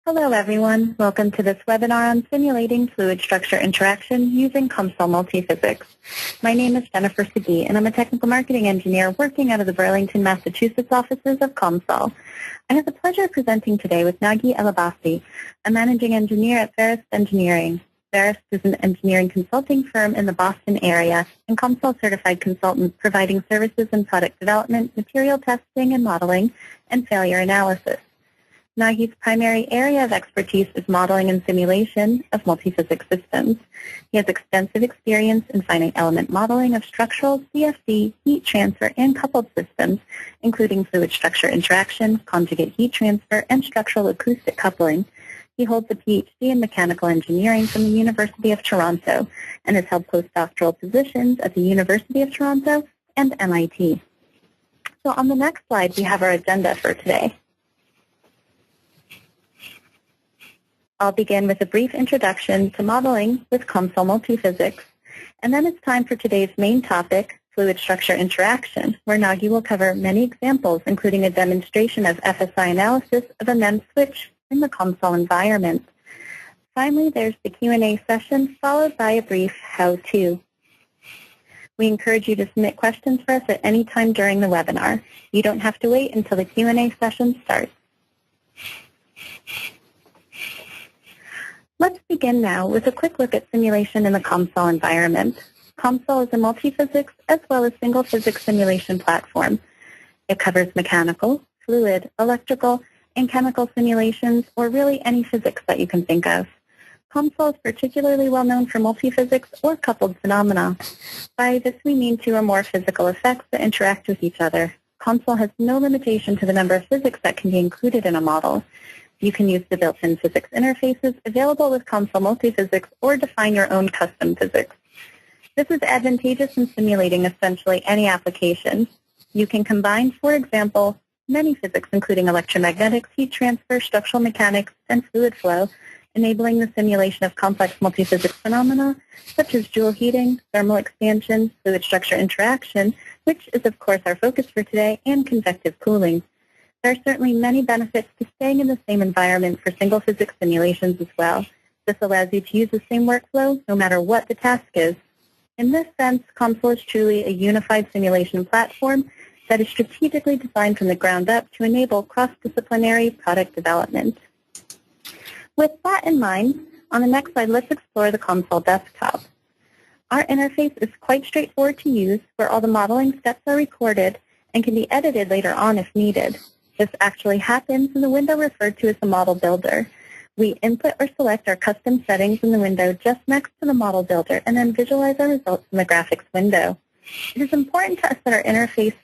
Hello everyone, welcome to this webinar on simulating fluid structure interaction using COMSOL Multiphysics. My name is Jennifer Segee and I'm a technical marketing engineer working out of the Burlington, Massachusetts offices of COMSOL. I have the pleasure of presenting today with Nagi Elabasi, a managing engineer at Ferris Engineering. Ferris is an engineering consulting firm in the Boston area and COMSOL certified consultant providing services in product development, material testing and modeling, and failure analysis. Nagi's primary area of expertise is modeling and simulation of multiphysics systems. He has extensive experience in finite element modeling of structural, CFD, heat transfer, and coupled systems, including fluid structure interaction, conjugate heat transfer, and structural acoustic coupling. He holds a PhD in mechanical engineering from the University of Toronto and has held postdoctoral positions at the University of Toronto and MIT. So on the next slide, we have our agenda for today. I'll begin with a brief introduction to modeling with COMSOL Multiphysics, and then it's time for today's main topic, fluid structure interaction, where Nagi will cover many examples, including a demonstration of FSI analysis of a MEMS switch in the COMSOL environment. Finally, there's the Q&A session, followed by a brief how-to. We encourage you to submit questions for us at any time during the webinar. You don't have to wait until the Q&A session starts. Let's begin now with a quick look at simulation in the COMSOL environment. COMSOL is a multi-physics as well as single physics simulation platform. It covers mechanical, fluid, electrical, and chemical simulations, or really any physics that you can think of. COMSOL is particularly well known for multi-physics or coupled phenomena. By this we mean two or more physical effects that interact with each other. COMSOL has no limitation to the number of physics that can be included in a model. You can use the built-in physics interfaces available with COMSOL Multiphysics or define your own custom physics. This is advantageous in simulating essentially any application. You can combine, for example, many physics including electromagnetics, heat transfer, structural mechanics, and fluid flow, enabling the simulation of complex multiphysics phenomena such as Joule heating, thermal expansion, fluid structure interaction, which is of course our focus for today, and convective cooling. There are certainly many benefits to staying in the same environment for single physics simulations as well. This allows you to use the same workflow no matter what the task is. In this sense, COMSOL is truly a unified simulation platform that is strategically designed from the ground up to enable cross-disciplinary product development. With that in mind, on the next slide, let's explore the COMSOL desktop. Our interface is quite straightforward to use, where all the modeling steps are recorded and can be edited later on if needed. This actually happens in the window referred to as the model builder. We input or select our custom settings in the window just next to the model builder and then visualize our results in the graphics window. It is important to us that our interface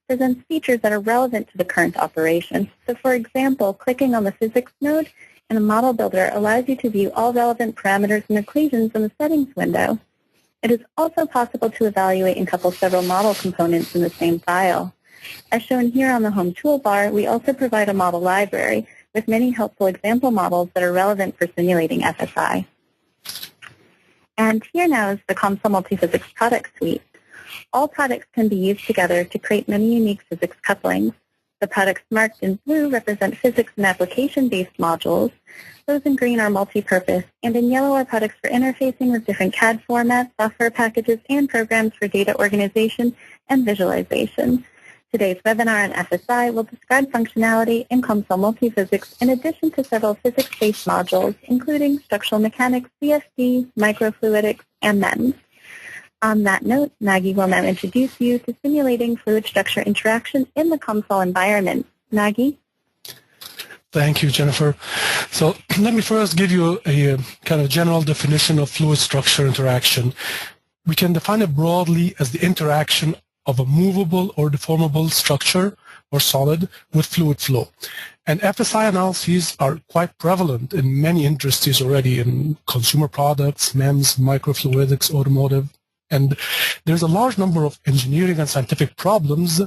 presents features that are relevant to the current operation. So for example, clicking on the physics node in the model builder allows you to view all relevant parameters and equations in the settings window. It is also possible to evaluate and couple several model components in the same file. As shown here on the home toolbar, we also provide a model library with many helpful example models that are relevant for simulating FSI. And here now is the COMSOL Multiphysics product suite. All products can be used together to create many unique physics couplings. The products marked in blue represent physics and application-based modules. Those in green are multi-purpose, and in yellow are products for interfacing with different CAD formats, software packages, and programs for data organization and visualization. Today's webinar on FSI will describe functionality in COMSOL Multiphysics in addition to several physics-based modules, including structural mechanics, CFD, microfluidics, and MEMS. On that note, Nagi will now introduce you to simulating fluid structure interaction in the COMSOL environment. Nagi? Thank you, Jennifer. So let me first give you a kind of general definition of fluid structure interaction. We can define it broadly as the interaction of a movable or deformable structure or solid with fluid flow. And FSI analyses are quite prevalent in many industries already, in consumer products, MEMS, microfluidics, automotive. And there's a large number of engineering and scientific problems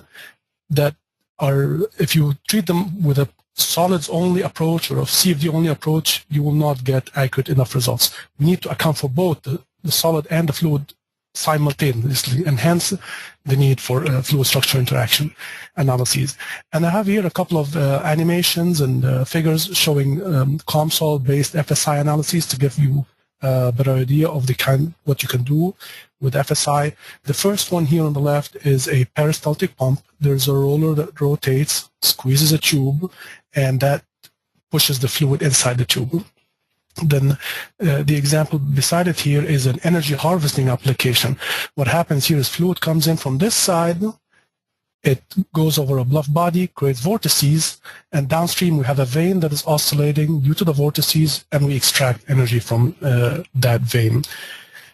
that are, if you treat them with a solids-only approach or a CFD-only approach, you will not get accurate enough results. We need to account for both the solid and the fluid simultaneously, and hence the need for fluid structure interaction analyses. And I have here a couple of animations and figures showing COMSOL-based FSI analyses to give you a better idea of what you can do with FSI. The first one here on the left is a peristaltic pump. There's a roller that rotates, squeezes a tube, and that pushes the fluid inside the tube. Then the example beside it here is an energy harvesting application. What happens here is fluid comes in from this side, it goes over a bluff body, creates vortices, and downstream we have a vein that is oscillating due to the vortices, and we extract energy from that vein.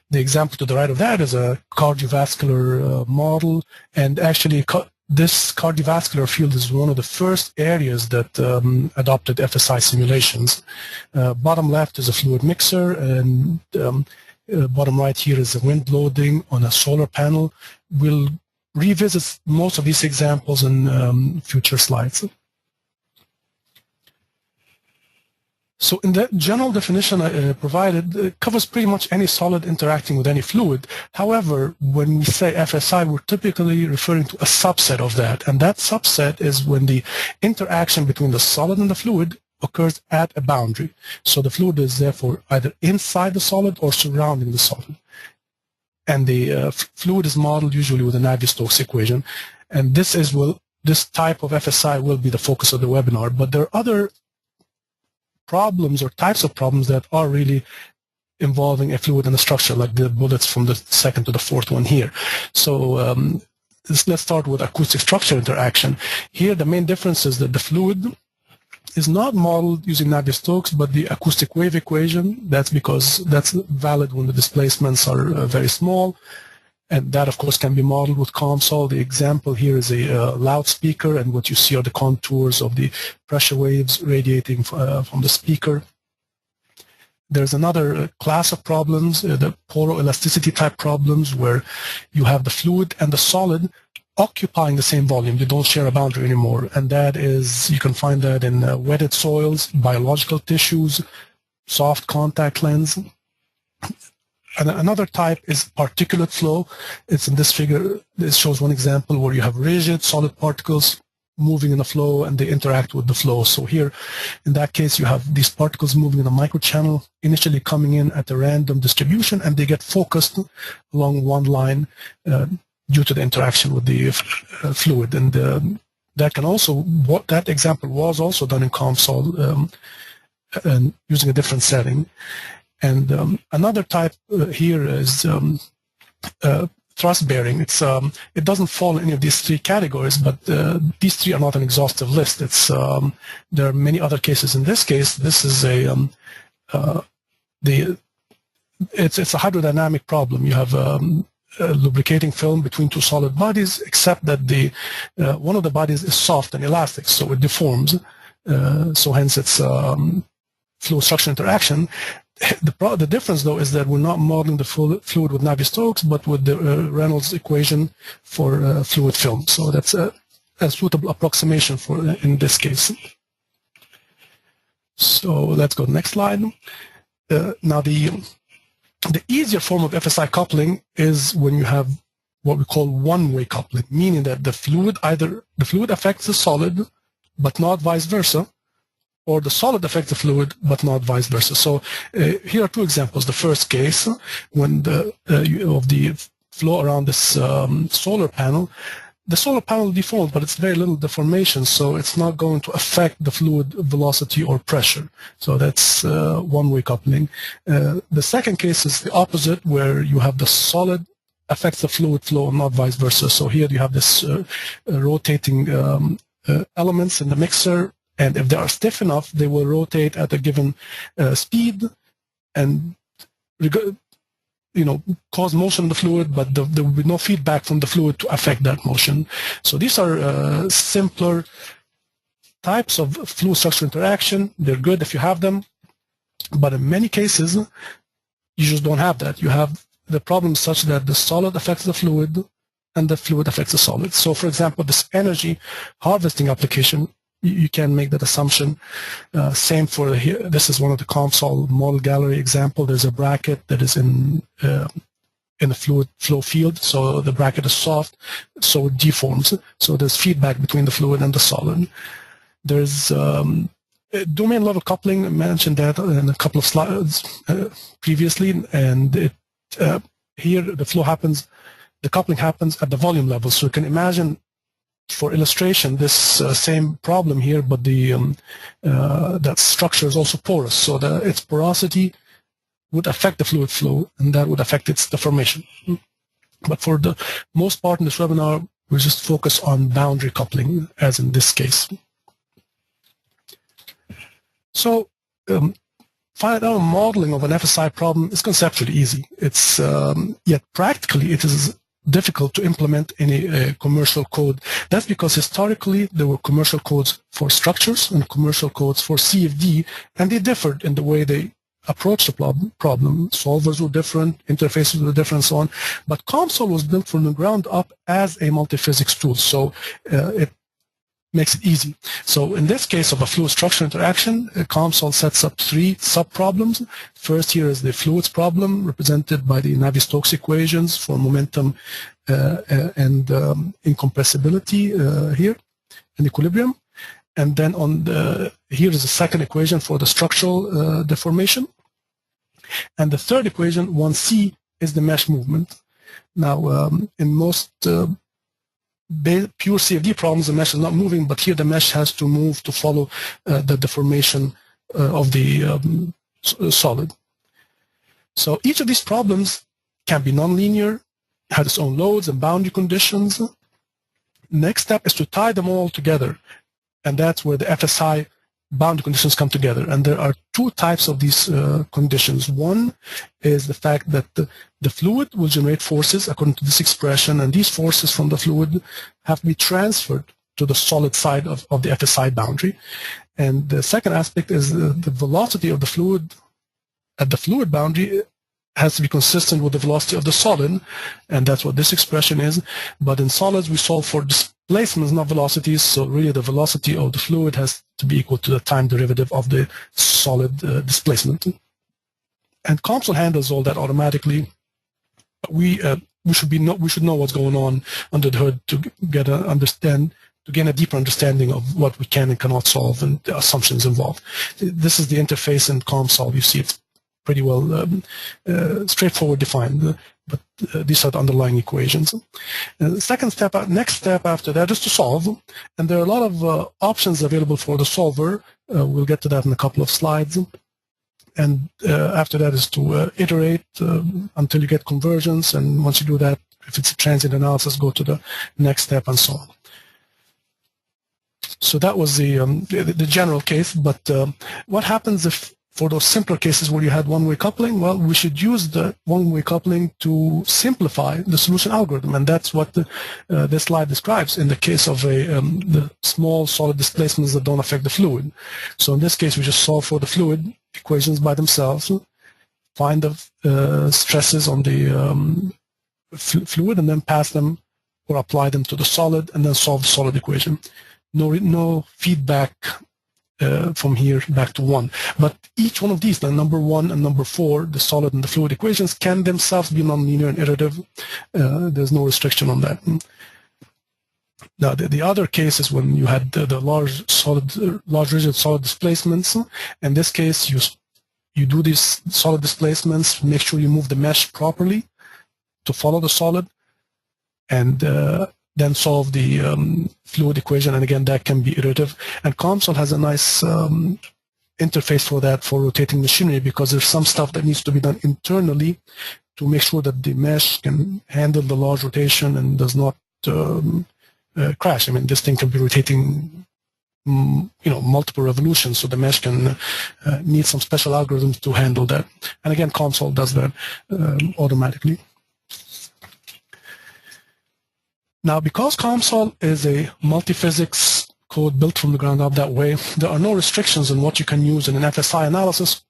The example to the right of that is a cardiovascular model, and actually this cardiovascular field is one of the first areas that adopted FSI simulations. Bottom left is a fluid mixer, and bottom right here is a wind loading on a solar panel. We'll revisit most of these examples in future slides. So in the general definition I provided, it covers pretty much any solid interacting with any fluid. However, when we say FSI, we're typically referring to a subset of that. And that subset is when the interaction between the solid and the fluid occurs at a boundary. So the fluid is therefore either inside the solid or surrounding the solid. And the fluid is modeled usually with a Navier-Stokes equation. And this type of FSI will be the focus of the webinar. But there are other problems or types of problems that are really involving a fluid and a structure, like the bullets from the second to the fourth one here. So let's start with acoustic structure interaction. Here the main difference is that the fluid is not modeled using Navier-Stokes, but the acoustic wave equation. That's because that's valid when the displacements are very small. And that, of course, can be modeled with COMSOL. The example here is a loudspeaker, and what you see are the contours of the pressure waves radiating from the speaker. There's another class of problems, the poroelasticity type problems, where you have the fluid and the solid occupying the same volume. They don't share a boundary anymore. And that is, you can find that in wetted soils, biological tissues, soft contact lens. And another type is particulate flow. It's in this figure. This shows one example where you have rigid solid particles moving in a flow and they interact with the flow. So here, in that case, you have these particles moving in a microchannel, initially coming in at a random distribution, and they get focused along one line due to the interaction with the fluid. And that can also, that example was also done in COMSOL and using a different setting. And another type here is thrust bearing. It doesn't fall in any of these three categories, but these three are not an exhaustive list. There are many other cases. In this case, this is it's a hydrodynamic problem. You have a lubricating film between two solid bodies, except that one of the bodies is soft and elastic, so it deforms. So hence it's fluid structure interaction. The difference, though, is that we're not modeling the fluid with Navier-Stokes, but with the Reynolds equation for fluid film. So that's a suitable approximation for in this case. So let's go to the next slide. Now the easier form of FSI coupling is when you have what we call one-way coupling, meaning that the fluid affects the solid, but not vice versa, or the solid affects the fluid, but not vice versa. So here are two examples. The first case, when of the flow around this solar panel, the solar panel deformed, but it's very little deformation, so it's not going to affect the fluid velocity or pressure. So that's one-way coupling. The second case is the opposite, where you have the solid affects the fluid flow and not vice versa. So here you have this rotating elements in the mixer, and if they are stiff enough, they will rotate at a given speed and cause motion in the fluid, but there will be no feedback from the fluid to affect that motion. So these are simpler types of fluid structure interaction. They're good if you have them, but in many cases, you just don't have that. You have the problem such that the solid affects the fluid and the fluid affects the solid. So for example, this energy harvesting application, you can make that assumption. Same for here. This is one of the COMSOL model gallery example. There's a bracket that is in in the fluid flow field, so the bracket is soft, so it deforms. So there's feedback between the fluid and the solid. There's domain level coupling. I mentioned that in a couple of slides previously, and here the flow happens, the coupling happens at the volume level. So you can imagine, for illustration, this same problem here, but that structure is also porous, so its porosity would affect the fluid flow, and that would affect its deformation. But for the most part in this webinar, we just focus on boundary coupling, as in this case. So, find out modeling of an FSI problem is conceptually easy. It's yet practically it is difficult to implement any commercial code. That's because historically there were commercial codes for structures and commercial codes for CFD, and they differed in the way they approach the problem. Solvers were different, interfaces were different, and so on. But COMSOL was built from the ground up as a multiphysics tool, so it makes it easy. So in this case of a fluid structure interaction, COMSOL sets up 3 sub-problems. First here is the fluids problem, represented by the Navier-Stokes equations for momentum and incompressibility here in equilibrium. And then here is the second equation for the structural deformation. And the third equation, 1C, is the mesh movement. Now, in most pure CFD problems, the mesh is not moving, but here the mesh has to move to follow the deformation of the solid. So each of these problems can be nonlinear, has its own loads and boundary conditions. Next step is to tie them all together, and that's where the FSI boundary conditions come together. And there are 2 types of these conditions. One is the fact that the fluid will generate forces according to this expression, and these forces from the fluid have to be transferred to the solid side of the FSI boundary. And the second aspect is the velocity of the fluid at the fluid boundary has to be consistent with the velocity of the solid, and that's what this expression is. But in solids, we solve for displacements, not velocities, so really the velocity of the fluid has to be equal to the time derivative of the solid displacement. And COMSOL handles all that automatically. We should know what's going on under the hood to gain a deeper understanding of what we can and cannot solve and the assumptions involved. This is the interface in COMSOL. You see it's pretty well straightforward defined, but these are the underlying equations. Next step after that is to solve, and there are a lot of options available for the solver. We'll get to that in a couple of slides. And after that is to iterate until you get convergence, and once you do that, if it's a transient analysis, go to the next step and so on. So that was the general case, but what happens if for those simpler cases where you had one-way coupling? Well, we should use the one-way coupling to simplify the solution algorithm, and that's what this slide describes in the case of the small solid displacements that don't affect the fluid. So in this case, we just solve for the fluid equations by themselves, find the stresses on the fluid, and then pass them or apply them to the solid, and then solve the solid equation. No feedback from here back to 1. But each one of these, the number 1 and number 4, the solid and the fluid equations, can themselves be nonlinear and iterative. There's no restriction on that. Now, the other case is when you had the large rigid solid displacements. In this case, you do these solid displacements, make sure you move the mesh properly to follow the solid, and then solve the fluid equation, and again, that can be iterative. And COMSOL has a nice interface for that, for rotating machinery, because there's some stuff that needs to be done internally to make sure that the mesh can handle the large rotation and does not crash. I mean, this thing can be rotating multiple revolutions, so the mesh can need some special algorithms to handle that. And again, COMSOL does that automatically. Now, because COMSOL is a multiphysics code built from the ground up that way, there are no restrictions on what you can use in an FSI analysis,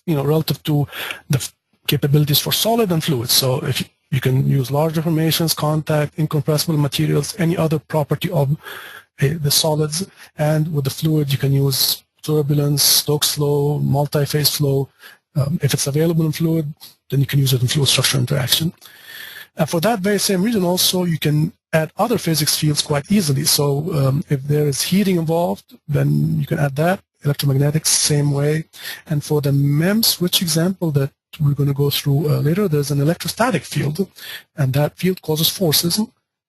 relative to the capabilities for solid and fluid. So if you can use large deformations, contact, incompressible materials, any other property of the solids, and with the fluid you can use turbulence, Stokes flow, multi-phase flow, If it's available in fluid, then you can use it in fluid structure interaction. And for that very same reason also, you can add other physics fields quite easily. So if there is heating involved, then you can add that. Electromagnetics, same way. And for the MEM switch example that we're going to go through later, there's an electrostatic field, and that field causes forces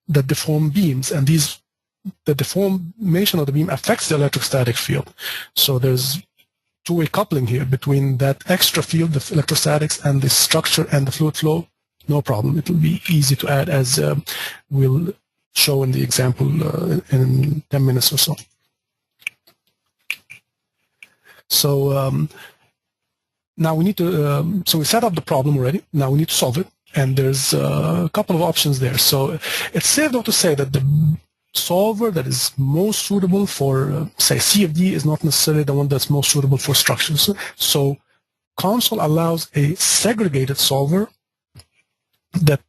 that deform beams, and the deformation of the beam affects the electrostatic field. So there's two-way coupling here between that extra field, the electrostatics, and the structure and the fluid flow. No problem. It will be easy to add, as we'll show in the example in 10 minutes or so. So now we need to, so we set up the problem already. Now we need to solve it. And there's a couple of options there. So it's safe though to say that the solver that is most suitable for, say, CFD is not necessarily the one that's most suitable for structures. So COMSOL allows a segregated solver that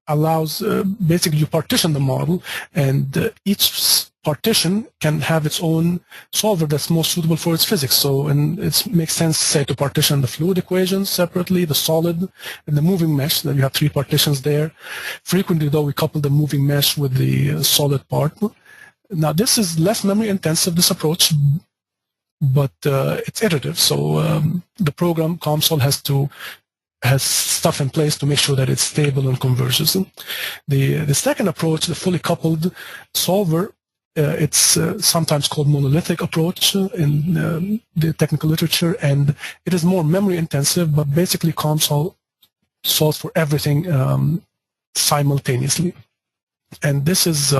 allows, basically you partition the model, and each partition can have its own solver that's most suitable for its physics. So, and it makes sense, say, to partition the fluid equations separately, the solid, and the moving mesh. Then you have three partitions there. Frequently, though, we couple the moving mesh with the solid part. Now, this is less memory intensive, this approach, but it's iterative. So the program COMSOL has stuff in place to make sure that it's stable and converges. The second approach, the fully coupled solver, it's sometimes called monolithic approach in the technical literature, and it is more memory intensive, but basically COMSOL solves for everything simultaneously. And this is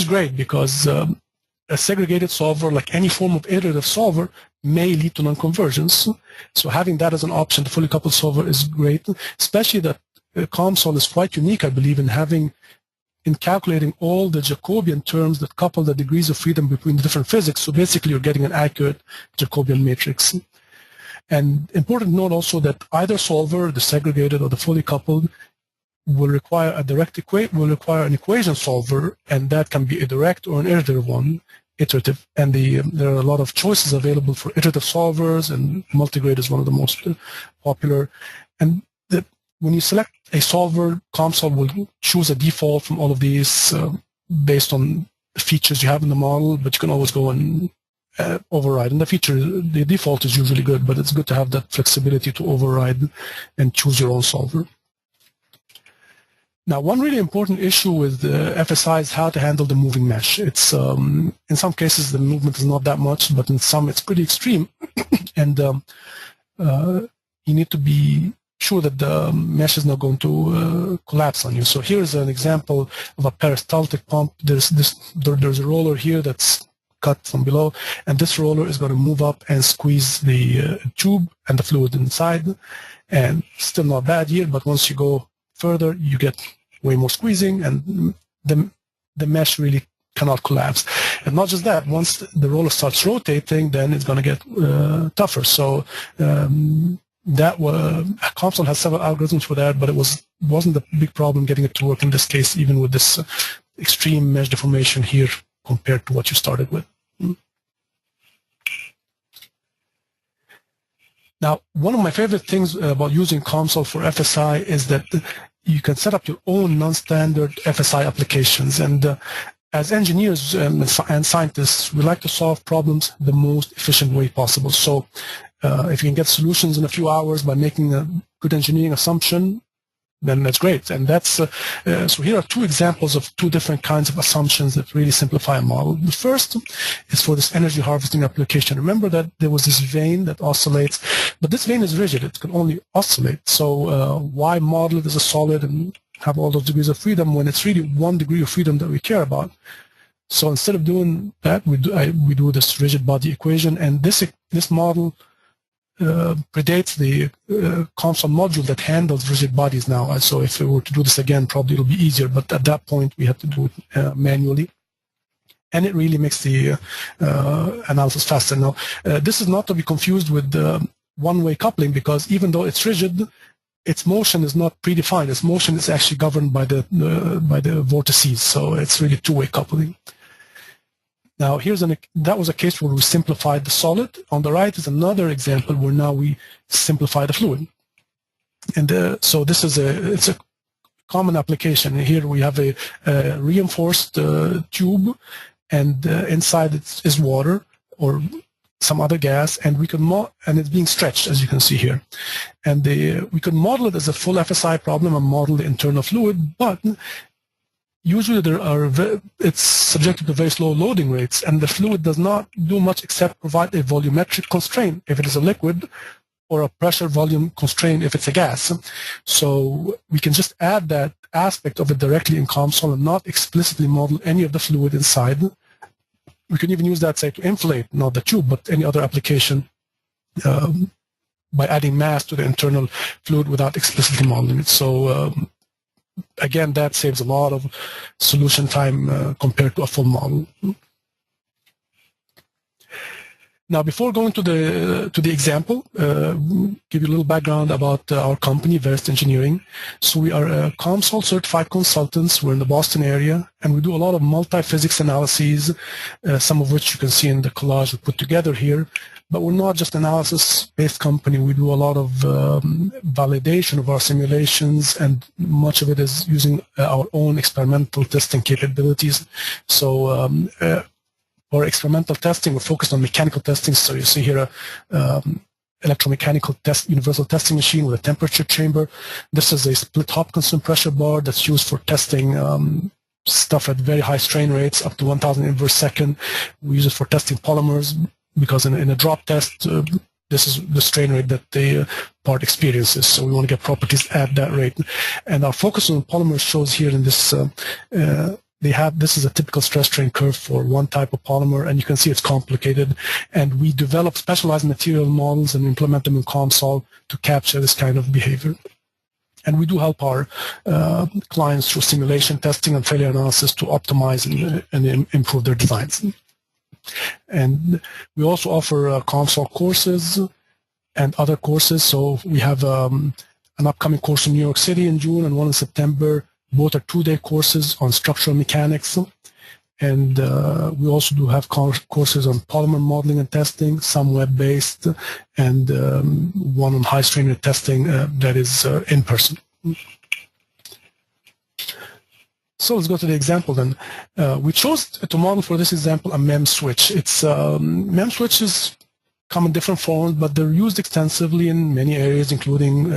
great because a segregated solver, like any form of iterative solver, may lead to non-convergence. So having that as an option, the fully coupled solver, is great, especially that COMSOL is quite unique, I believe, in calculating all the Jacobian terms that couple the degrees of freedom between the different physics. So basically, you're getting an accurate Jacobian matrix. And important to note also that either solver, the segregated or the fully coupled, will require an equation solver, and that can be a direct or an iterative one. Iterative, and there are a lot of choices available for iterative solvers, and multigrade is one of the most popular. And when you select a solver, COMSOL will choose a default from all of these based on the features you have in the model, but you can always go and override. And the default is usually good, but it's good to have that flexibility to override and choose your own solver. Now, one really important issue with FSI is how to handle the moving mesh. It's in some cases the movement is not that much, but in some it's pretty extreme, and you need to be sure that the mesh is not going to collapse on you. So here's an example of a peristaltic pump. There's a roller here that's cut from below, and this roller is going to move up and squeeze the tube and the fluid inside, and still not bad here, but once you go further, you get way more squeezing, and the mesh really cannot collapse. And not just that, once the roller starts rotating, then it's going to get tougher. So COMSOL has several algorithms for that, but it wasn't a big problem getting it to work in this case, even with this extreme mesh deformation here compared to what you started with. Now, one of my favorite things about using COMSOL for FSI is that you can set up your own non-standard FSI applications. And as engineers and scientists, we like to solve problems the most efficient way possible. So if you can get solutions in a few hours by making a good engineering assumption, then that's great. And that's so here are two examples of two different kinds of assumptions that really simplify a model. The first is for this energy harvesting application. Remember that there was this vane that oscillates, but this vane is rigid. It can only oscillate. So why model it as a solid and have all those degrees of freedom when it's really 1 degree of freedom that we care about? So instead of doing that, we do this rigid body equation, and this model predates the COMSOL module that handles rigid bodies now. So if we were to do this again, probably it'll be easier, but at that point we had to do it manually. And it really makes the analysis faster. Now, this is not to be confused with one-way coupling, because even though it's rigid, its motion is not predefined. Its motion is actually governed by the vortices, so it's really two-way coupling. Now, that was a case where we simplified the solid. On the right is another example where now we simplify the fluid. And so this is it's a common application. Here we have a reinforced tube, and inside it is water or some other gas, and we can and it's being stretched, as you can see here. And we could model it as a full FSI problem and model the internal fluid, but usually it's subjected to very slow loading rates, and the fluid does not do much except provide a volumetric constraint if it is a liquid, or a pressure volume constraint if it's a gas. So we can just add that aspect of it directly in COMSOL and not explicitly model any of the fluid inside. We can even use that, say, to inflate, not the tube, but any other application by adding mass to the internal fluid without explicitly modeling it. So again, that saves a lot of solution time compared to a full model. Now, before going to the example, give you a little background about our company, Ferris Engineering. So we are COMSOL certified consultants. We're in the Boston area, and we do a lot of multi-physics analyses, some of which you can see in the collage we put together here. But we're not just an analysis-based company. We do a lot of validation of our simulations, and much of it is using our own experimental testing capabilities. So for experimental testing, we're focused on mechanical testing. So you see here a electromechanical universal testing machine with a temperature chamber. This is a split Hopkinson pressure bar that's used for testing stuff at very high strain rates, up to 1,000 inverse second. We use it for testing polymers because in a drop test, this is the strain rate that the part experiences. So we want to get properties at that rate. And our focus on polymers shows here in this this is a typical stress strain curve for one type of polymer, and you can see it's complicated. And we develop specialized material models and implement them in COMSOL to capture this kind of behavior. And we do help our clients through simulation testing and failure analysis to optimize and improve their designs. And we also offer COMSOL courses and other courses. So we have an upcoming course in New York City in June and one in September. Both are 2-day courses on structural mechanics, and we also do have courses on polymer modeling and testing, some web-based, and one on high strain rate testing that is in person. So let's go to the example then. We chose to model for this example a MEM switch. MEM switches come in different forms, but they're used extensively in many areas, including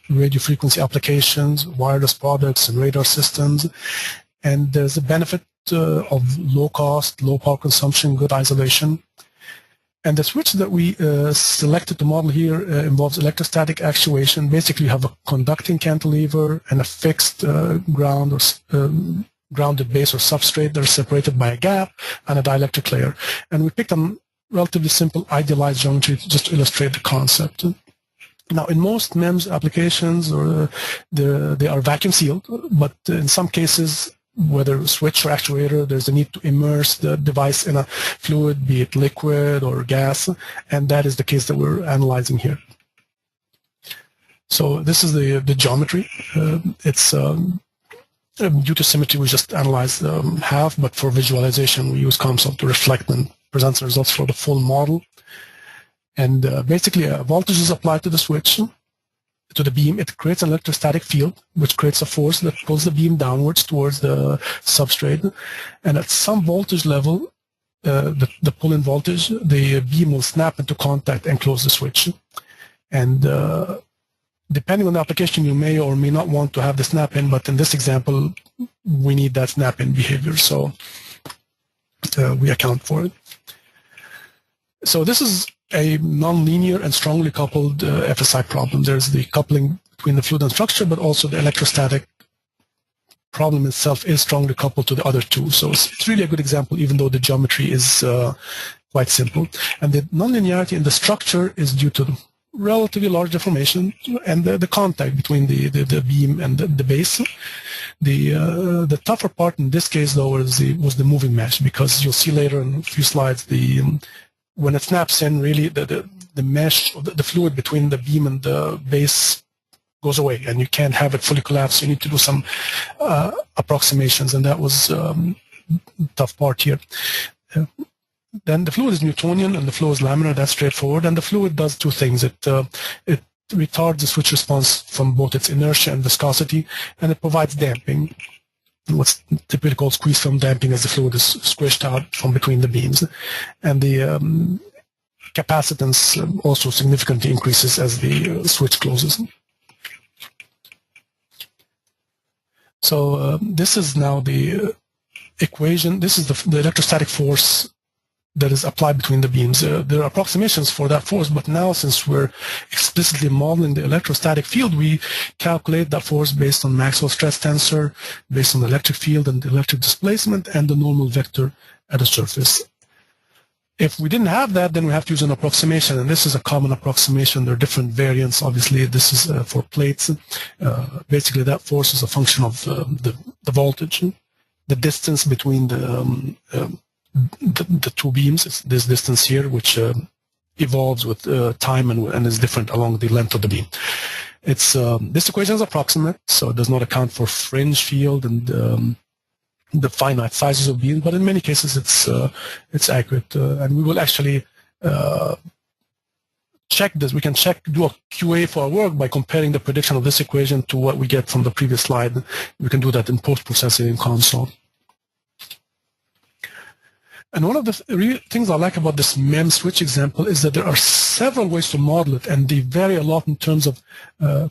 radio frequency applications, wireless products, and radar systems. And there's a benefit of low cost, low power consumption, good isolation. And the switch that we selected to model here involves electrostatic actuation. Basically, you have a conducting cantilever and a fixed ground or grounded base or substrate that are separated by a gap and a dielectric layer. And we picked a relatively simple idealized geometry just to illustrate the concept. Now, in most MEMS applications, they are vacuum sealed, but in some cases, whether switch or actuator, there's a need to immerse the device in a fluid, be it liquid or gas, and that is the case that we're analyzing here. So this is the geometry. It's due to symmetry, we just analyzed half, but for visualization, we use COMSOL to reflect and present the results for the full model. And basically, a voltage is applied to the switch, to the beam. It creates an electrostatic field, which creates a force that pulls the beam downwards towards the substrate. And at some voltage level, the pull-in voltage, the beam will snap into contact and close the switch. And depending on the application, you may or may not want to have the snap-in, but in this example, we need that snap-in behavior, so we account for it. So this is a nonlinear and strongly coupled FSI problem. There's the coupling between the fluid and structure, but also the electrostatic problem itself is strongly coupled to the other two. So it's really a good example, even though the geometry is quite simple. And the nonlinearity in the structure is due to relatively large deformation and the contact between the beam and the base. The tougher part in this case, though, was the moving mesh, because you'll see later in a few slides when it snaps in, really the mesh, the fluid between the beam and the base goes away, and you can't have it fully collapse. You need to do some approximations, and that was the tough part here. Then the fluid is Newtonian and the flow is laminar. That's straightforward. And the fluid does two things. It retards the switch response from both its inertia and viscosity, and it provides damping, what's typically called squeeze film damping, as the fluid is squished out from between the beams. And the capacitance also significantly increases as the switch closes. So this is now the equation. This is the electrostatic force that is applied between the beams. There are approximations for that force, but now since we're explicitly modeling the electrostatic field, we calculate that force based on Maxwell's stress tensor, based on the electric field and the electric displacement, and the normal vector at the surface. If we didn't have that, then we have to use an approximation, and this is a common approximation. There are different variants. Obviously, this is for plates. Basically, that force is a function of the voltage, the distance between the two beams. It's this distance here, which evolves with time and is different along the length of the beam. It's this equation is approximate, so it does not account for fringe field and the finite sizes of beams, but in many cases it's accurate, and we will actually check this. We can do a QA for our work by comparing the prediction of this equation to what we get from the previous slide. We can do that in post-processing in COMSOL. And one of the real things I like about this MEM switch example is that there are several ways to model it, and they vary a lot in terms of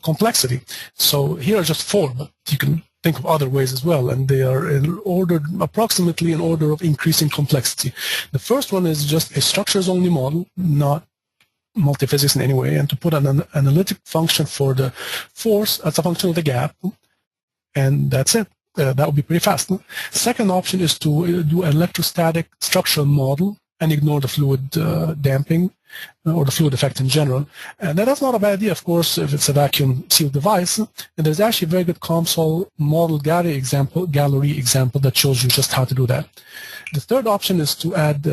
complexity. So here are just four, but you can think of other ways as well, and they are approximately in order of increasing complexity. The first one is just a structures-only model, not multiphysics in any way, and to put an analytic function for the force as a function of the gap, and that's it. That would be pretty fast. Second option is to do an electrostatic structural model and ignore the fluid damping or the fluid effect in general. And that's not a bad idea, of course, if it's a vacuum sealed device. And there's actually a very good COMSOL model gallery example that shows you just how to do that. The third option is to add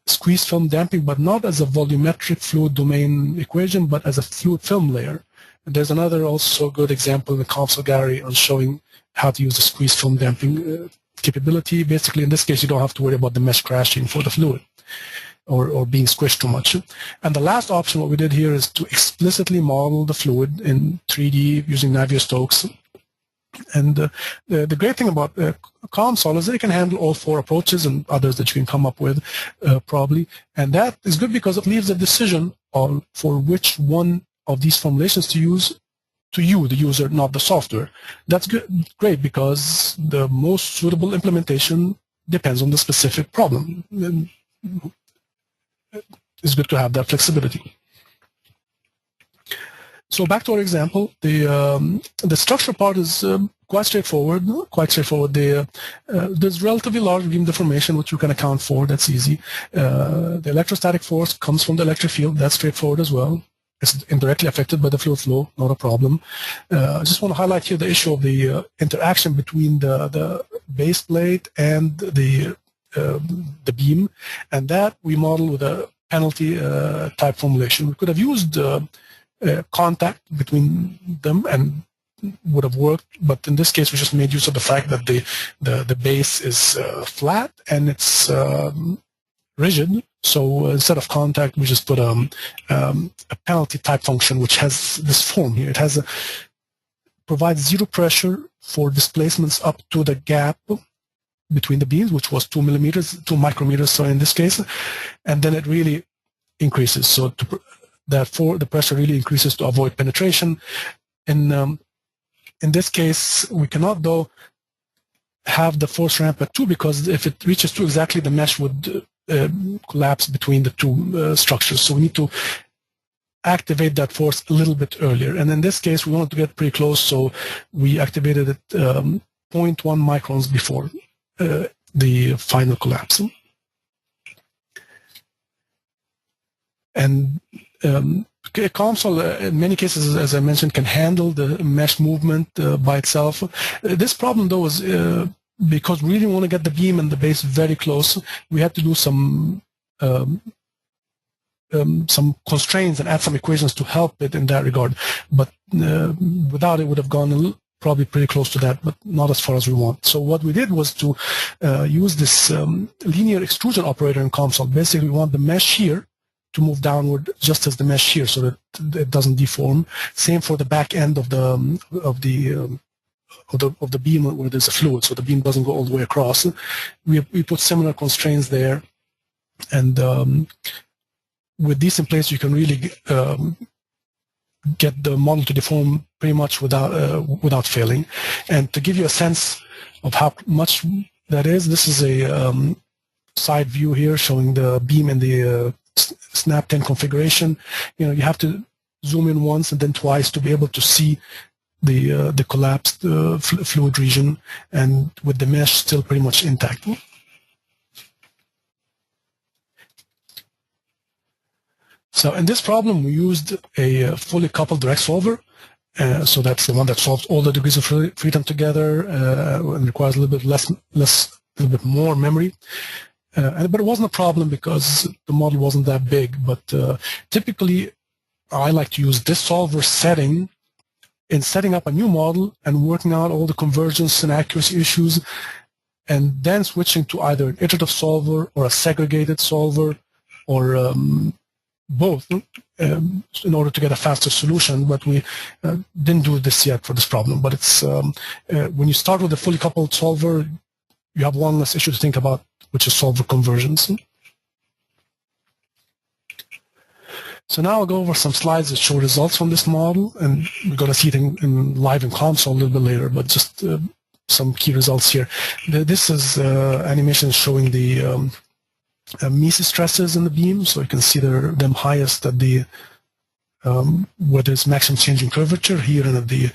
squeeze film damping, but not as a volumetric fluid domain equation, but as a fluid film layer. And there's another also good example in the COMSOL gallery on showing how to use the squeeze film damping capability. Basically, in this case, you don't have to worry about the mesh crashing for the fluid or being squished too much. And the last option, what we did here, is to explicitly model the fluid in 3D using Navier-Stokes. And the great thing about COMSOL is that it can handle all four approaches and others that you can come up with probably. And that is good because it leaves a decision for which one of these formulations to use to you, the user, not the software. That's great because the most suitable implementation depends on the specific problem. And it's good to have that flexibility. So back to our example, the structure part is quite straightforward. There's relatively large beam deformation, which you can account for. That's easy. The electrostatic force comes from the electric field. That's straightforward as well. It's indirectly affected by the fluid flow, not a problem. I just want to highlight here the issue of the interaction between the base plate and the beam, and that we model with a penalty type formulation. We could have used contact between them and would have worked, but in this case we just made use of the fact that the base is flat and it's rigid. So instead of contact, we just put a penalty type function, which has this form here. It provides zero pressure for displacements up to the gap between the beams, which was 2 micrometers, so in this case, and then it really increases. So therefore, the pressure really increases to avoid penetration. In this case, we cannot though have the force ramp at 2, because if it reaches 2 exactly, the mesh would collapse between the two structures. So we need to activate that force a little bit earlier. And in this case, we wanted to get pretty close, so we activated it 0.1 microns before the final collapse. And COMSOL, in many cases, as I mentioned, can handle the mesh movement by itself. This problem, though, is because we really want to get the beam and the base very close, we had to do some constraints and add some equations to help it in that regard. But without it, would have gone probably pretty close to that, but not as far as we want. So what we did was to use this linear extrusion operator in COMSOL. Basically, we want the mesh here to move downward just as the mesh here, so that it doesn't deform. Same for the back end of the beam where there's a fluid, so the beam doesn't go all the way across. We put similar constraints there, and with these in place, you can really get the model to deform pretty much without failing. And to give you a sense of how much that is, this is a side view here showing the beam in the snap 10 configuration. You know, you have to zoom in once and then twice to be able to see the collapsed fluid region, and with the mesh still pretty much intact. So in this problem, we used a fully coupled direct solver. So that's the one that solves all the degrees of freedom together and requires a little bit more memory. But it wasn't a problem because the model wasn't that big. But typically, I like to use this solver setting in setting up a new model and working out all the convergence and accuracy issues, and then switching to either an iterative solver or a segregated solver or both in order to get a faster solution. But we didn't do this yet for this problem. But it's when you start with a fully coupled solver, you have one less issue to think about, which is solver conversions. So now I'll go over some slides that show results from this model, and we're going to see it live in COMSOL a little bit later, but just some key results here. This is animation showing the Mises stresses in the beam, so you can see them highest at the where there's maximum change in curvature here and at the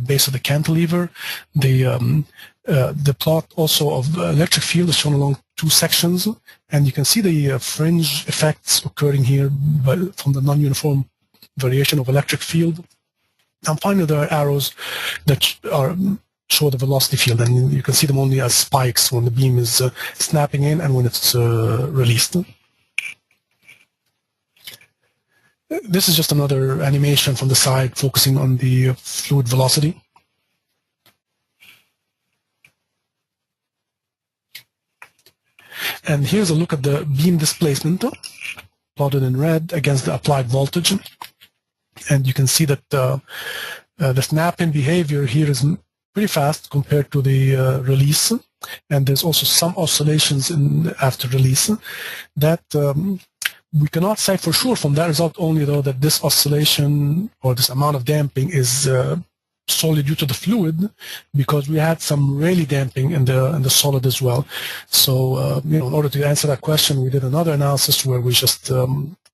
base of the cantilever. The plot also of electric field is shown along two sections, and you can see the fringe effects occurring here from the non-uniform variation of electric field. And finally, there are arrows that show the velocity field, and you can see them only as spikes when the beam is snapping in and when it's released. This is just another animation from the side focusing on the fluid velocity. And here's a look at the beam displacement plotted in red against the applied voltage. And you can see that the snap-in behavior here is pretty fast compared to the release. And there's also some oscillations after release. That we cannot say for sure from that result only, though, that this oscillation or this amount of damping is solely due to the fluid, because we had some Rayleigh damping in the solid as well. So in order to answer that question, we did another analysis where we just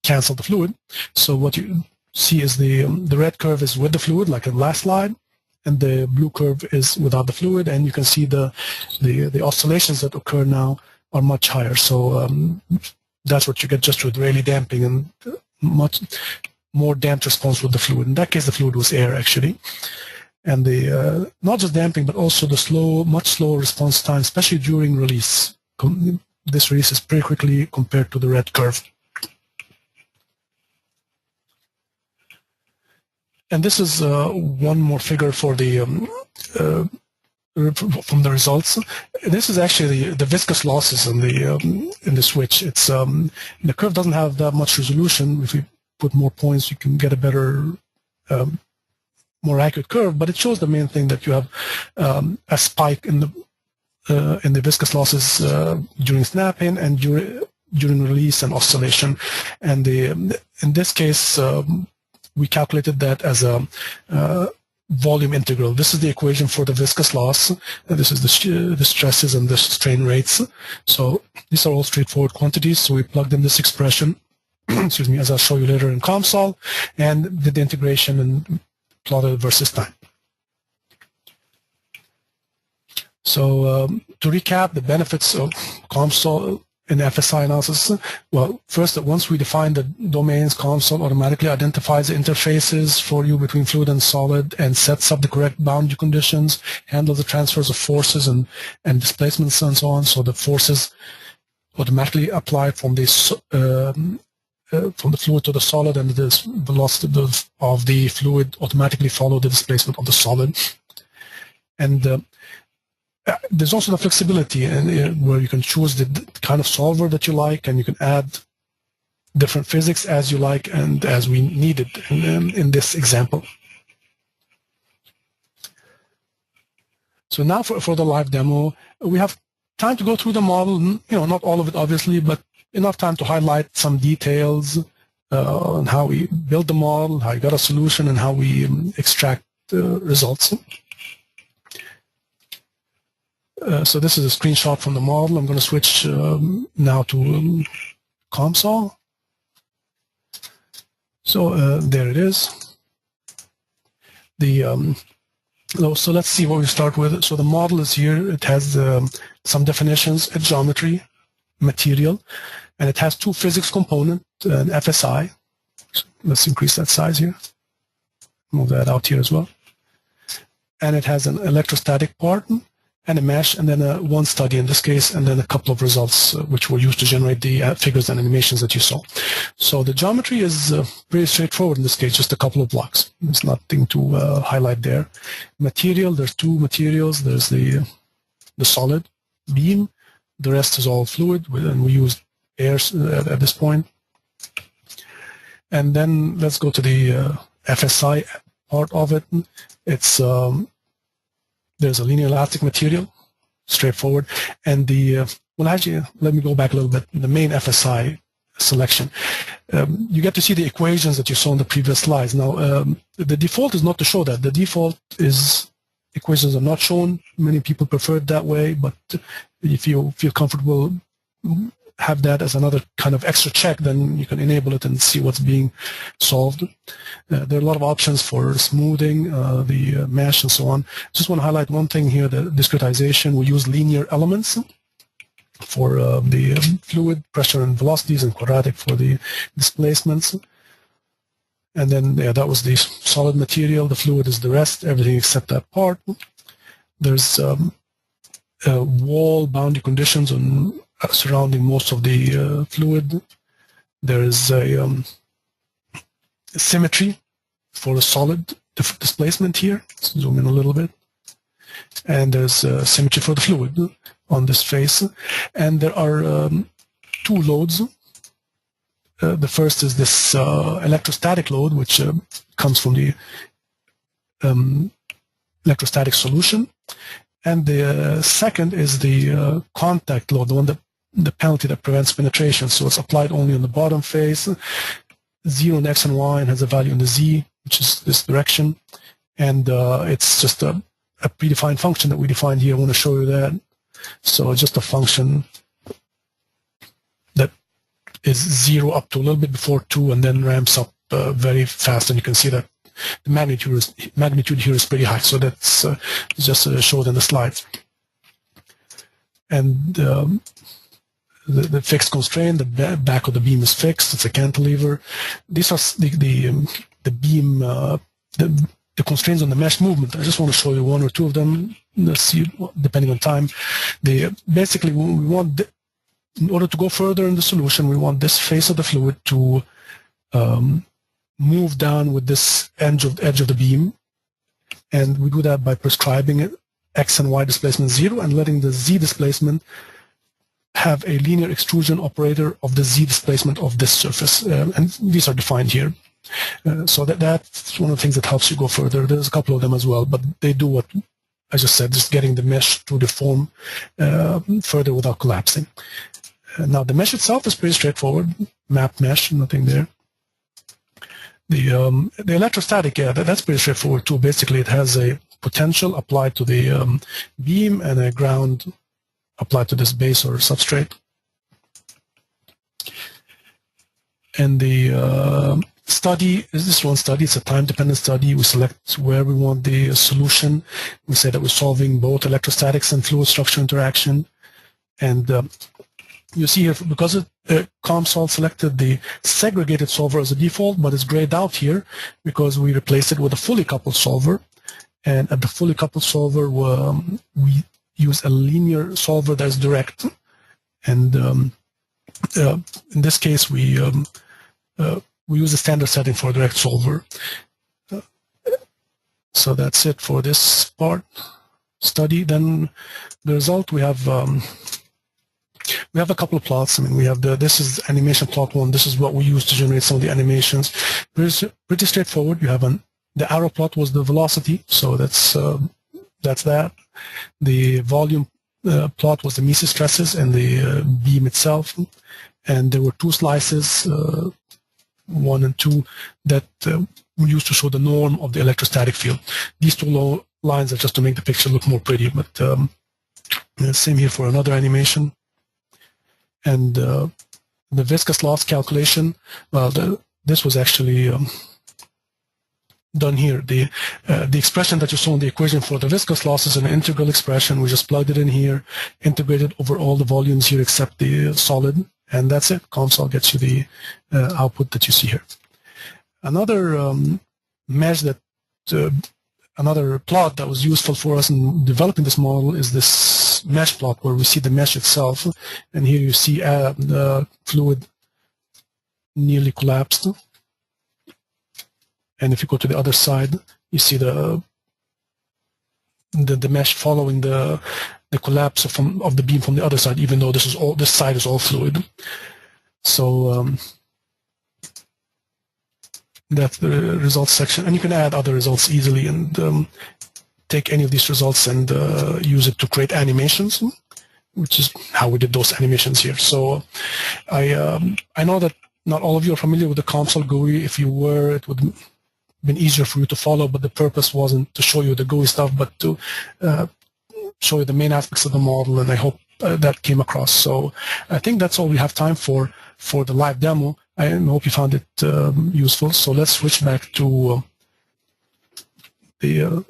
canceled the fluid. So what you see is the red curve is with the fluid, like in the last slide, and the blue curve is without the fluid, and you can see the oscillations that occur now are much higher. So that's what you get just with Rayleigh damping, and much more damped response with the fluid. In that case, the fluid was air, actually. And the not just damping, but also the much slower response time, especially during release. This releases pretty quickly compared to the red curve. And this is one more figure for the from the results. This is actually the viscous losses in the switch. It's the curve doesn't have that much resolution. If we put more points, you can get a better, more accurate curve. But it shows the main thing, that you have a spike in the viscous losses during snap-in and during release and oscillation. And in this case, we calculated that as a volume integral. This is the equation for the viscous loss. This is the stresses and the strain rates. So these are all straightforward quantities. So we plugged in this expression, excuse me, as I'll show you later in COMSOL, and did the integration and plotted versus time. So to recap the benefits of COMSOL in FSI analysis, well, first, that once we define the domains, COMSOL automatically identifies the interfaces for you between fluid and solid and sets up the correct boundary conditions, handles the transfers of forces and displacements and so on. So the forces automatically apply from the fluid to the solid, and the velocity of the fluid automatically follow the displacement of the solid. And there's also the flexibility where you can choose the kind of solver that you like, and you can add different physics as you like and as we needed in this example. So now for the live demo, we have time to go through the model, not all of it obviously, but enough time to highlight some details on how we build the model, how you got a solution, and how we extract results. So this is a screenshot from the model. I'm going to switch now to COMSOL. So there it is. So let's see what we start with. So the model is here. It has some definitions, a geometry, material, and it has two physics components, an FSI. So let's increase that size here. Move that out here as well. And it has an electrostatic part and a mesh, and then one study in this case, and then a couple of results which were used to generate the figures and animations that you saw. So the geometry is pretty straightforward in this case, just a couple of blocks. There's nothing to highlight there. Material, there's two materials. There's the solid beam. The rest is all fluid, and we use air at this point. And then let's go to the FSI part of it. It's there's a linear elastic material, straightforward, and actually, let me go back a little bit. The main FSI selection, you get to see the equations that you saw in the previous slides. Now, the default is not to show that. The default is equations are not shown. Many people prefer it that way, but if you feel comfortable, have that as another kind of extra check, then you can enable it and see what's being solved. There are a lot of options for smoothing, the mesh, and so on. Just want to highlight one thing here, the discretization. We use linear elements for the fluid, pressure, and velocities, and quadratic for the displacements. And then that was the solid material. The fluid is the rest, everything except that part. There's wall boundary conditions on surrounding most of the fluid. There is a symmetry for the solid displacement here. Let's zoom in a little bit. And there's symmetry for the fluid on this face. And there are two loads. The first is this electrostatic load, which comes from the electrostatic solution. And the second is the contact load, the penalty that prevents penetration. So it's applied only on the bottom face, 0 in x and y, and has a value in the z, which is this direction. And it's just a predefined function that we defined here. I want to show you that. So it's just a function that is 0 up to a little bit before 2 and then ramps up very fast. And you can see that the magnitude here is pretty high. So that's just showed in the slides. And the fixed constraint, the back of the beam is fixed. It's a cantilever. These are the beam, the constraints on the mesh movement. I just want to show you one or two of them. Let's see, depending on time. Basically, we want, in order to go further in the solution, we want this face of the fluid to move down with this edge of the beam. And we do that by prescribing x and y displacement 0 and letting the z displacement have a linear extrusion operator of the z displacement of this surface. And these are defined here. So that's one of the things that helps you go further. There's a couple of them as well, but they do what I just said, just getting the mesh to deform further without collapsing. Now the mesh itself is pretty straightforward. Map mesh, nothing there. The electrostatic, that's pretty straightforward too. Basically, it has a potential applied to the beam and a ground applied to this base or substrate. And the study is this one study. It's a time-dependent study. We select where we want the solution. We say that we're solving both electrostatics and fluid structure interaction. And you see here, because COMSOL selected the segregated solver as a default, but it's grayed out here because we replaced it with a fully coupled solver. And at the fully coupled solver, we use a linear solver that's direct. And in this case, we use a standard setting for a direct solver. So that's it for this part. study then the result. We have a couple of plots. I mean, we have this is animation plot 1. This is what we use to generate some of the animations. Pretty straightforward. You have the arrow plot was the velocity, so that's that. The volume plot was the mesostresses and the beam itself, and there were 2 slices, 1 and 2, that we used to show the norm of the electrostatic field. These 2 lines are just to make the picture look more pretty, but same here for another animation. And the viscous loss calculation, well, this was actually done here. The expression that you saw in the equation for the viscous loss is an integral expression. We just plugged it in here, integrated over all the volumes here except the solid, and that's it. COMSOL gets you the output that you see here. Another mesh that, another plot that was useful for us in developing this model is this mesh plot where we see the mesh itself, and here you see the fluid nearly collapsed. And if you go to the other side, you see the mesh following the collapse of the beam from the other side, even though this side is all fluid. So that's the results section, and you can add other results easily and take any of these results and use it to create animations, which is how we did those animations here. So I know that not all of you are familiar with the COMSOL GUI. If you were, it would been easier for you to follow, but the purpose wasn't to show you the GUI stuff, but to show you the main aspects of the model, and I hope that came across. So I think that's all we have time for the live demo. I hope you found it useful. So let's switch back to the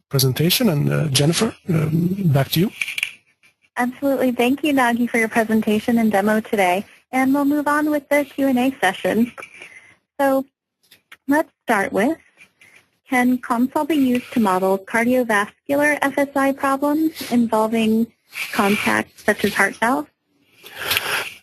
presentation, and Jennifer, back to you. Absolutely. Thank you, Nagi, for your presentation and demo today. And we'll move on with the Q&A session. So let's start with, can COMSOL be used to model cardiovascular FSI problems involving contacts such as heart valves?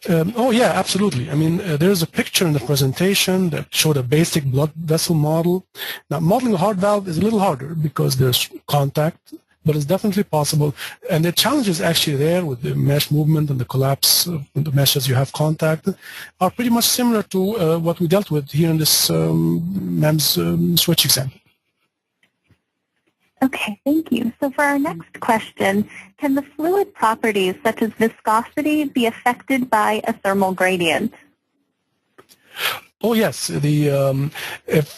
Oh yeah, absolutely. I mean, there's a picture in the presentation that showed a basic blood vessel model. Now, modeling a heart valve is a little harder because there's contact, but it's definitely possible. And the challenge is actually there with the mesh movement and the collapse of the meshes you have contact are pretty much similar to what we dealt with here in this MEMS switch example. Okay, thank you. So for our next question, can the fluid properties such as viscosity be affected by a thermal gradient? Oh yes, if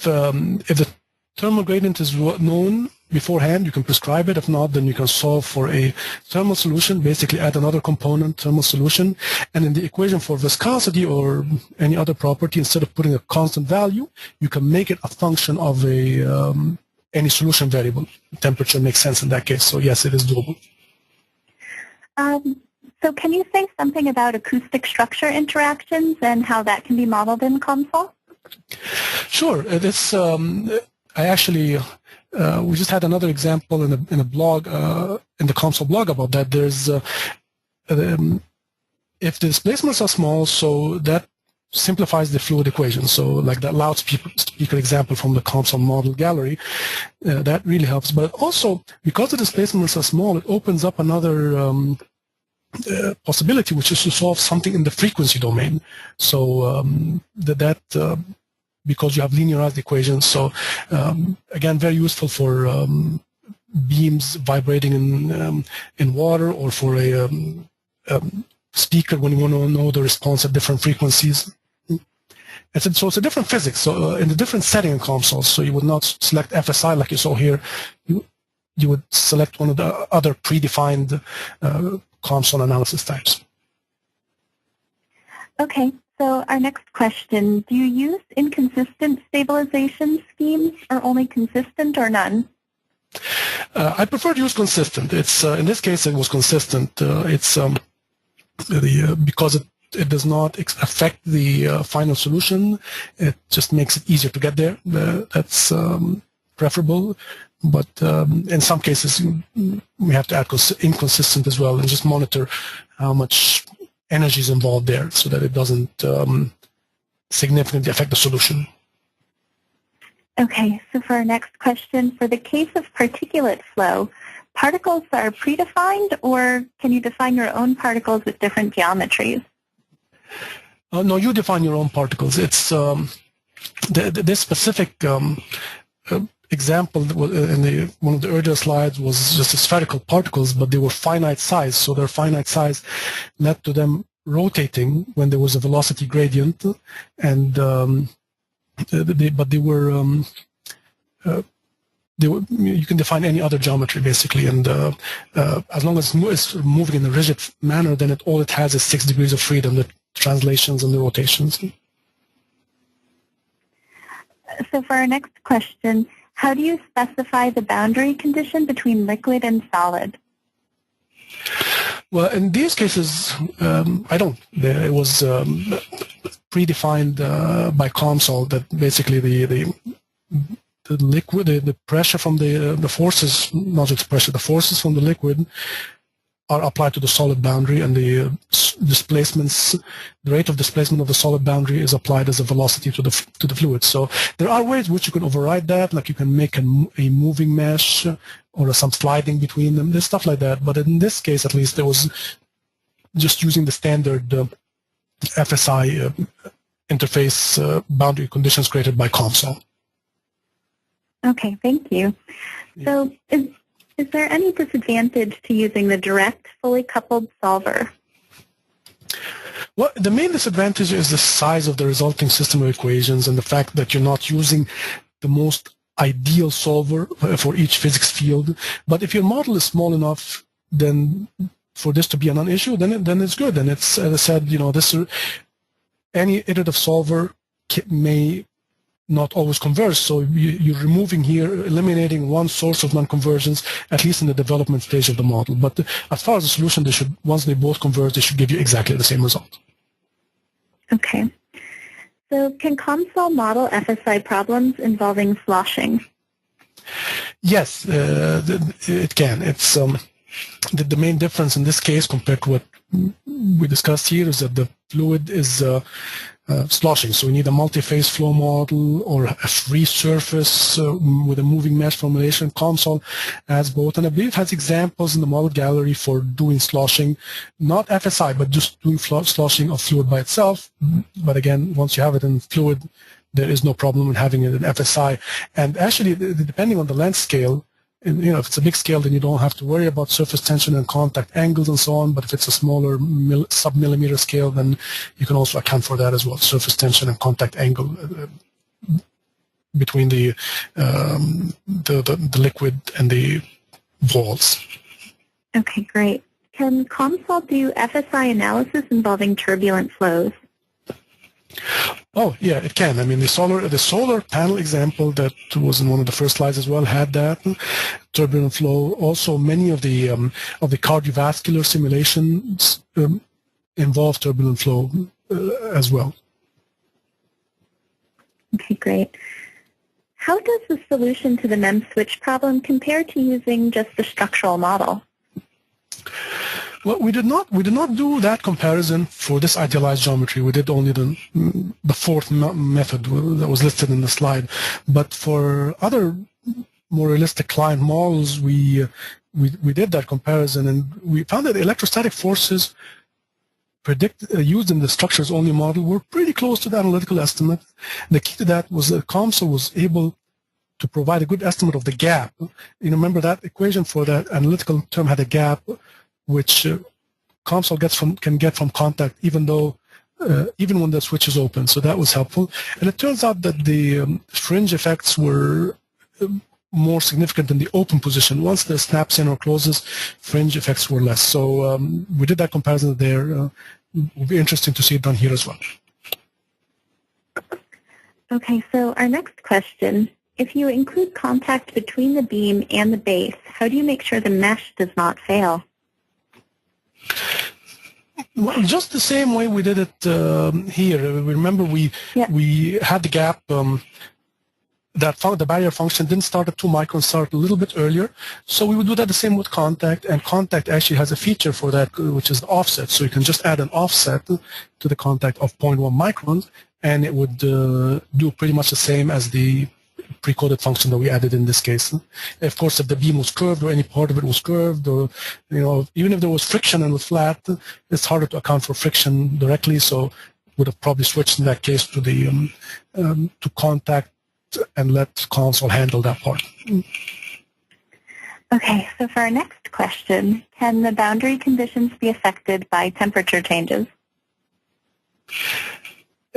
the thermal gradient is known beforehand, you can prescribe it. If not, then you can solve for a thermal solution, basically add another component, thermal solution, and in the equation for viscosity or any other property, instead of putting a constant value, you can make it a function of a any solution variable. Temperature makes sense in that case, so yes, it is doable. So can you say something about acoustic structure interactions and how that can be modeled in COMSOL? Sure. This I actually we just had another example in a blog in the COMSOL blog about that. There's if the displacements are small, so that simplifies the fluid equation. So like that loudspeaker example from the COMSOL model gallery, that really helps. But also, because the displacements are small, it opens up another possibility, which is to solve something in the frequency domain. So because you have linearized equations. So again, very useful for beams vibrating in water, or for a speaker when you want to know the response at different frequencies. So it's a different physics. So in a different setting in COMSOL, so you would not select FSI like you saw here. You would select one of the other predefined COMSOL analysis types. Okay. So our next question, do you use inconsistent stabilization schemes, or only consistent, or none? I prefer to use consistent. It's in this case it was consistent. It's because it does not affect the final solution. It just makes it easier to get there. That's preferable. But in some cases we have to add inconsistent as well, and just monitor how much energy is involved there, so that it doesn't significantly affect the solution. Okay, so for our next question, for the case of particulate flow, particles are predefined, or can you define your own particles with different geometries? No, you define your own particles. It's this specific example in one of the earlier slides was just spherical particles, but they were finite size. So their finite size led to them rotating when there was a velocity gradient, and you can define any other geometry basically, and as long as it's moving in a rigid manner, then all it has is 6 degrees of freedom, the translations and the rotations. So for our next question, how do you specify the boundary condition between liquid and solid? Well, in these cases, I don't. It was predefined by COMSOL that basically the liquid, the pressure from the forces, not just pressure, the forces from the liquid are applied to the solid boundary, and the displacements, the rate of displacement of the solid boundary is applied as a velocity to the fluid. So there are ways which you can override that, like you can make a moving mesh or some sliding between them. There's stuff like that, but in this case, at least, there was just using the standard FSI interface boundary conditions created by COMSOL. Okay, thank you. So is there any disadvantage to using the direct, fully coupled solver? Well, the main disadvantage is the size of the resulting system of equations and the fact that you're not using the most ideal solver for each physics field. But if your model is small enough, then for this to be a non-issue, then it's good. And it's, as I said, any iterative solver may not always converge. So you're removing here, eliminating one source of non-convergence, at least in the development stage of the model. But as far as the solution, once they both converge, they should give you exactly the same result. Okay. So can COMSOL model FSI problems involving sloshing? Yes, it can. It's the main difference in this case compared to what we discussed here is that the fluid is sloshing. So we need a multi-phase flow model or a free surface with a moving mesh formulation. COMSOL has both, and I believe it has examples in the model gallery for doing sloshing, not FSI, but just doing sloshing of fluid by itself. But again, once you have it in fluid, there is no problem in having it in FSI. And actually, depending on the length scale, if it's a big scale, then you don't have to worry about surface tension and contact angles and so on. But if it's a smaller sub-millimeter scale, then you can also account for that as well, surface tension and contact angle between the liquid and the walls. Okay, great. Can COMSOL do FSI analysis involving turbulent flows? Oh, yeah, it can. I mean, the solar panel example that was in one of the first slides as well had that turbulent flow. Also, many of the cardiovascular simulations involve turbulent flow as well. Okay, great. How does the solution to the MEM switch problem compare to using just the structural model? Well, we did not do that comparison for this idealized geometry. We did only the fourth method that was listed in the slide. But for other more realistic client models, we did that comparison, and we found that the electrostatic forces used in the structures only model were pretty close to the analytical estimate. The key to that was that COMSOL was able to provide a good estimate of the gap. You remember that equation for that analytical term had a gap, which COMSOL can get from contact, even when the switch is open. So that was helpful. And it turns out that the fringe effects were more significant in the open position. Once the snaps in or closes, fringe effects were less. So we did that comparison there. It will be interesting to see it done here as well. Okay, so our next question. If you include contact between the beam and the base, how do you make sure the mesh does not fail? Well, just the same way we did it here. Remember, we had the gap. The barrier function didn't start at 2 microns, started a little bit earlier. So we would do that the same with contact, and contact actually has a feature for that, which is the offset. So you can just add an offset to the contact of 0.1 microns, and it would do pretty much the same as the pre-coded function that we added in this case. Of course, if the beam was curved or any part of it was curved, or even if there was friction and was flat, it's harder to account for friction directly. So would have probably switched in that case to the to contact and let COMSOL handle that part. Okay, so for our next question, can the boundary conditions be affected by temperature changes?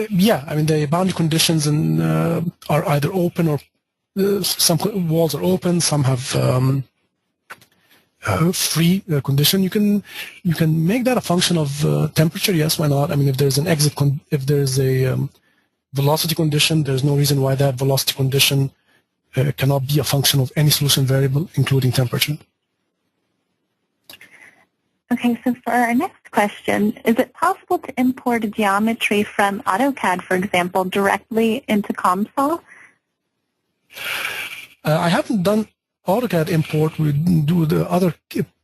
Yeah, I mean, the boundary conditions are either open or some walls are open, some have free condition. You can make that a function of temperature. Yes, why not? I mean, if there's an if there's a velocity condition, there's no reason why that velocity condition cannot be a function of any solution variable, including temperature. Okay, so for our next question, is it possible to import a geometry from AutoCAD, for example, directly into COMSOL? I haven't done AutoCAD import. We do the other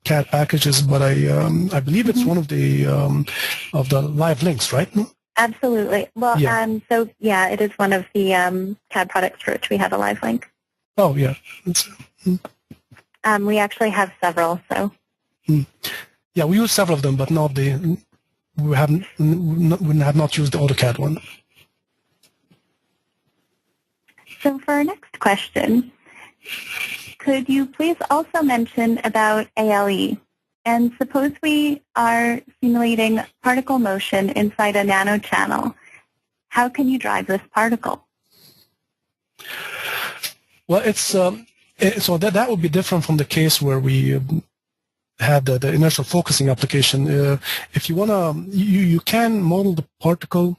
CAD packages, but I believe it's one of the live links, right? Absolutely. Well, yeah. So yeah, it is one of the CAD products for which we have a live link. Oh yeah. We actually have several. So. Yeah, we use several of them, but not we have not used the AutoCAD one. So for our next question, could you please also mention about ALE? And suppose we are simulating particle motion inside a nanochannel. How can you drive this particle? Well, it's so that would be different from the case where we had the inertial focusing application. If you wanna, you can model the particle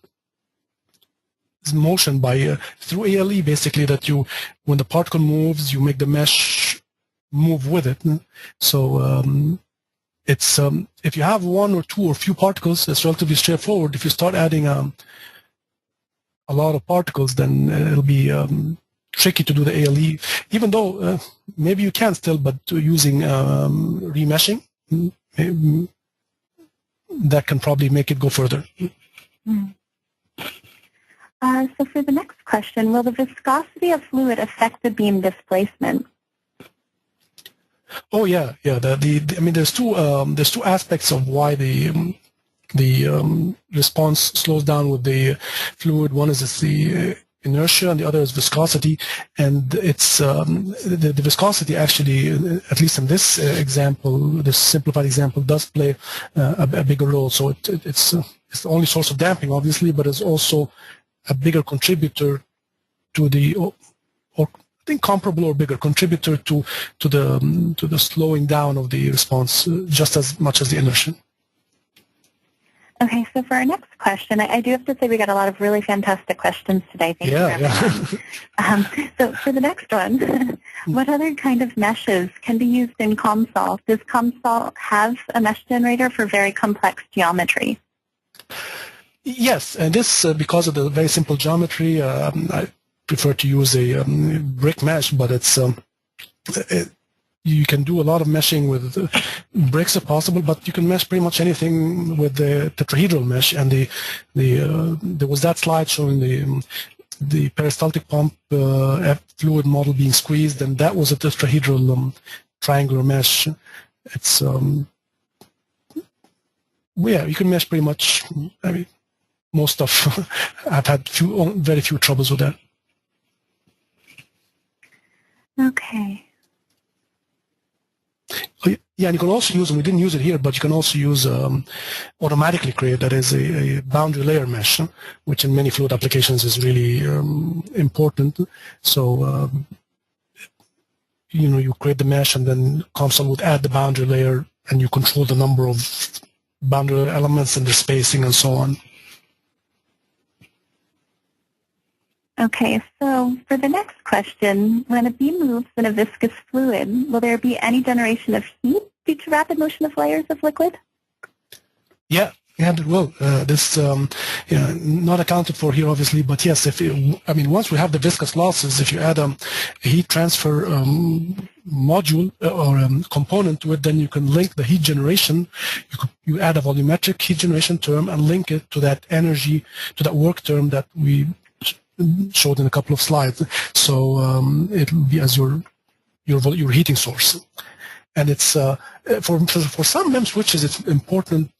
motion by through ALE, basically. That when the particle moves, you make the mesh move with it. So it's if you have one or two or few particles, it's relatively straightforward. If you start adding a lot of particles, then it'll be tricky to do the ALE, even though maybe you can still, but using remeshing, that can probably make it go further. So for the next question, will the viscosity of fluid affect the beam displacement? Oh yeah. I mean, there's two aspects of why the response slows down with the fluid. One is the inertia, and the other is viscosity. And it's the viscosity actually, at least in this example, this simplified example, does play a bigger role. So it's the only source of damping, obviously, but it's also a bigger contributor to the, or I think comparable or bigger contributor to the slowing down of the response, just as much as the inertia. Okay, so for our next question, I do have to say we got a lot of really fantastic questions today. Thank you, everyone. So for the next one, what other kind of meshes can be used in COMSOL? Does COMSOL have a mesh generator for very complex geometry? Yes, and this, because of the very simple geometry, I prefer to use a brick mesh, but you can do a lot of meshing with bricks if possible, but you can mesh pretty much anything with the tetrahedral mesh. And there was that slide showing the peristaltic pump fluid model being squeezed, and that was a tetrahedral triangular mesh. It's yeah, you can mesh pretty much. I mean, most stuff. I've had very few troubles with that. Okay. Yeah, and you can also use, and we didn't use it here, but you can also use automatically create, that is a boundary layer mesh, which in many fluid applications is really important. So, you create the mesh, and then COMSOL would add the boundary layer, and you control the number of boundary elements and the spacing and so on. Okay, so for the next question, when a beam moves in a viscous fluid, will there be any generation of heat due to rapid motion of layers of liquid? Yeah, it will. This not accounted for here, obviously, but yes, once we have the viscous losses, if you add a heat transfer module or component to it, then you can link the heat generation. You add a volumetric heat generation term and link it to that energy, to that work term that we showed in a couple of slides. So it'll be as your heating source. And it's for some MEMS switches, it's important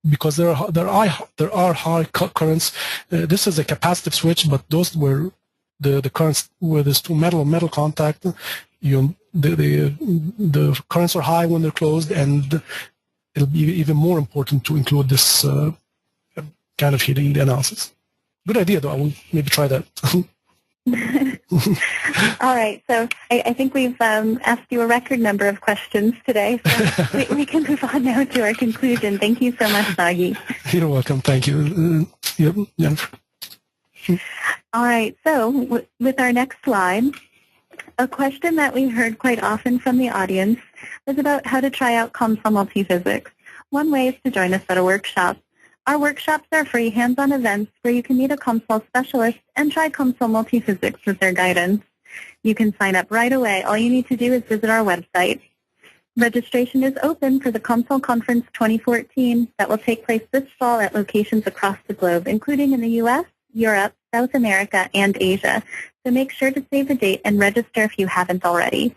because there are high currents. This is a capacitive switch, but those where the currents where there's two metal contact, the currents are high when they're closed, and it'll be even more important to include this kind of heating in the analysis. Good idea, though. I will maybe try that. All right. So I think we've asked you a record number of questions today. So we can move on now to our conclusion. Thank you so much, Nagy. You're welcome. Thank you. Jennifer. All right. So with our next slide, a question that we heard quite often from the audience was about how to try out COMSOL Multiphysics. One way is to join us at a workshop. Our workshops are free hands-on events where you can meet a COMSOL specialist and try COMSOL Multiphysics with their guidance. You can sign up right away. All you need to do is visit our website. Registration is open for the COMSOL Conference 2014 that will take place this fall at locations across the globe, including in the U.S., Europe, South America, and Asia. So make sure to save the date and register if you haven't already.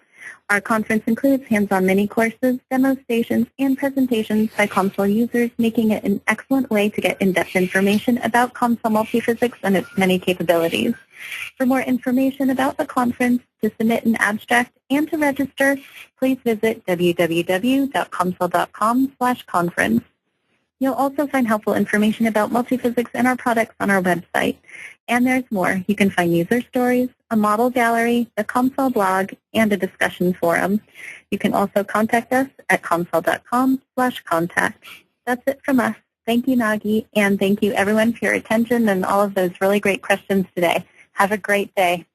Our conference includes hands-on mini-courses, demo stations, and presentations by COMSOL users, making it an excellent way to get in-depth information about COMSOL Multiphysics and its many capabilities. For more information about the conference, to submit an abstract, and to register, please visit www.comsol.com/conference. You'll also find helpful information about multiphysics and our products on our website. And there's more. You can find user stories, a model gallery, a COMSOL blog, and a discussion forum. You can also contact us at comsol.com/contact. That's it from us. Thank you, Nagy, and thank you everyone for your attention and all of those really great questions today. Have a great day.